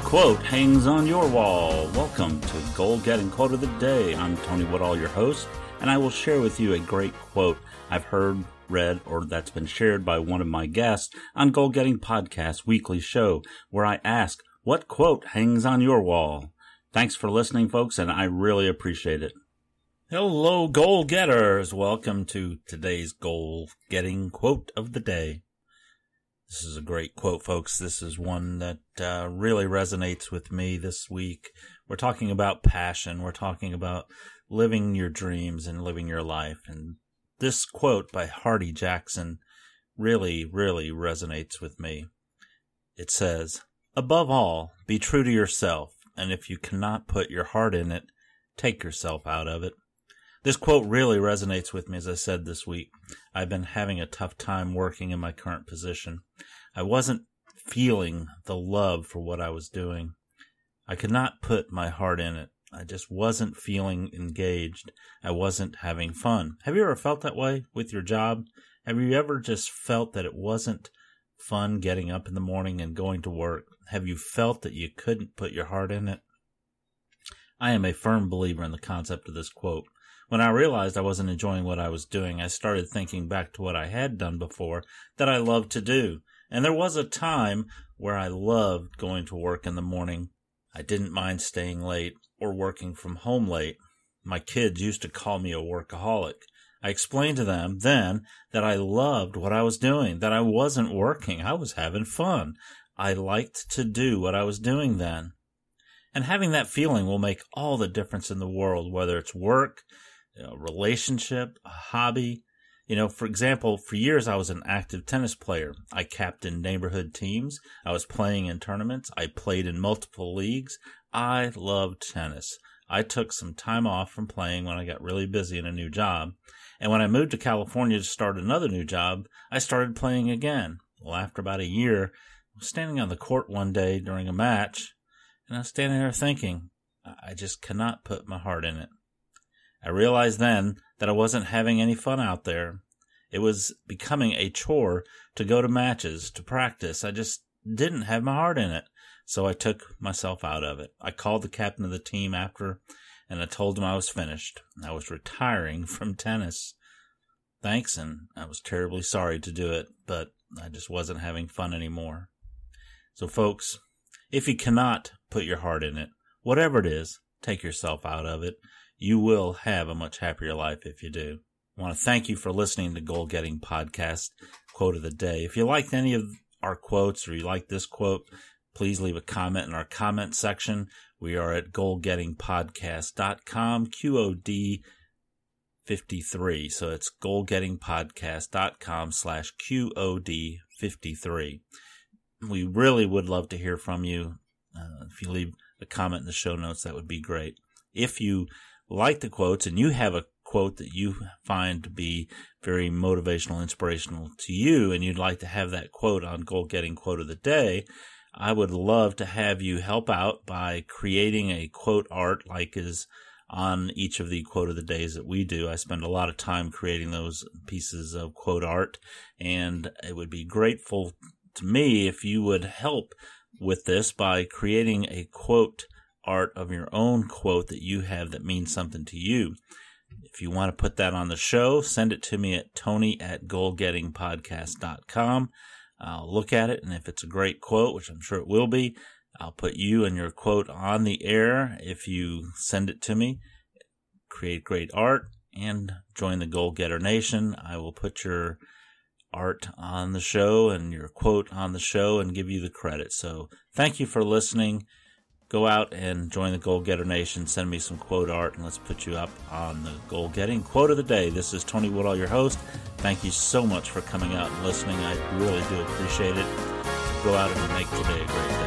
quote hangs on your wall? Welcome to Goal Getting Quote of the Day. I'm Tony Woodall, your host, and I will share with you a great quote I've heard, read, or that's been shared by one of my guests on Goal Getting Podcast weekly show, where I ask, what quote hangs on your wall? Thanks for listening, folks, and I really appreciate it. Hello, goal getters. Welcome to today's Goal Getting Quote of the Day. This is a great quote, folks. This is one that really resonates with me this week. We're talking about passion. We're talking about living your dreams and living your life. And this quote by Hardy Jackson really, really resonates with me. It says, "Above all, be true to yourself, and if you cannot put your heart in it, take yourself out of it." This quote really resonates with me, as I said this week. I've been having a tough time working in my current position. I wasn't feeling the love for what I was doing. I could not put my heart in it. I just wasn't feeling engaged. I wasn't having fun. Have you ever felt that way with your job? Have you ever just felt that it wasn't fun getting up in the morning and going to work? Have you felt that you couldn't put your heart in it? I am a firm believer in the concept of this quote. When I realized I wasn't enjoying what I was doing, I started thinking back to what I had done before that I loved to do. And there was a time where I loved going to work in the morning. I didn't mind staying late or working from home late. My kids used to call me a workaholic. I explained to them then that I loved what I was doing, that I wasn't working. I was having fun. I liked to do what I was doing then. And having that feeling will make all the difference in the world, whether it's work, relationship, a hobby. For example, for years I was an active tennis player. I captained neighborhood teams. I was playing in tournaments. I played in multiple leagues. I loved tennis. I took some time off from playing when I got really busy in a new job. And when I moved to California to start another new job, I started playing again. Well, after about a year, I was standing on the court one day during a match, and I was standing there thinking, I just cannot put my heart in it. I realized then that I wasn't having any fun out there. It was becoming a chore to go to matches, to practice. I just didn't have my heart in it. So I took myself out of it. I called the captain of the team after, and I told him I was finished. I was retiring from tennis. Thanks, and I was terribly sorry to do it, but I just wasn't having fun anymore. So folks, if you cannot put your heart in it, whatever it is, take yourself out of it. You will have a much happier life if you do. I want to thank you for listening to Goal Getting Podcast Quote of the Day. If you liked any of our quotes or you like this quote, please leave a comment in our comment section. We are at goalgettingpodcast.com, QOD-053. So it's goalgettingpodcast.com/QOD-053. We really would love to hear from you. If you leave a comment in the show notes, that would be great. If you like the quotes and you have a quote that you find to be very motivational, inspirational to you, and you'd like to have that quote on Goal Getting Quote of the Day, I would love to have you help out by creating a quote art like is on each of the quote of the days that we do. I spend a lot of time creating those pieces of quote art, and it would be grateful to me if you would help with this by creating a quote art of your own quote that you have that means something to you. If you want to put that on the show, send it to me at tony@goalgettingpodcast.com. I'll look at it, and if it's a great quote, which I'm sure it will be, I'll put you and your quote on the air if you send it to me. Create great art and join the Goal Getter Nation. I will put your art on the show and your quote on the show and give you the credit. So thank you for listening. Go out and join the Goal Getter Nation. Send me some quote art, and let's put you up on the Goal Getting Quote of the Day. This is Tony Woodall, your host. Thank you so much for coming out and listening. I really do appreciate it. Go out and make today a great day.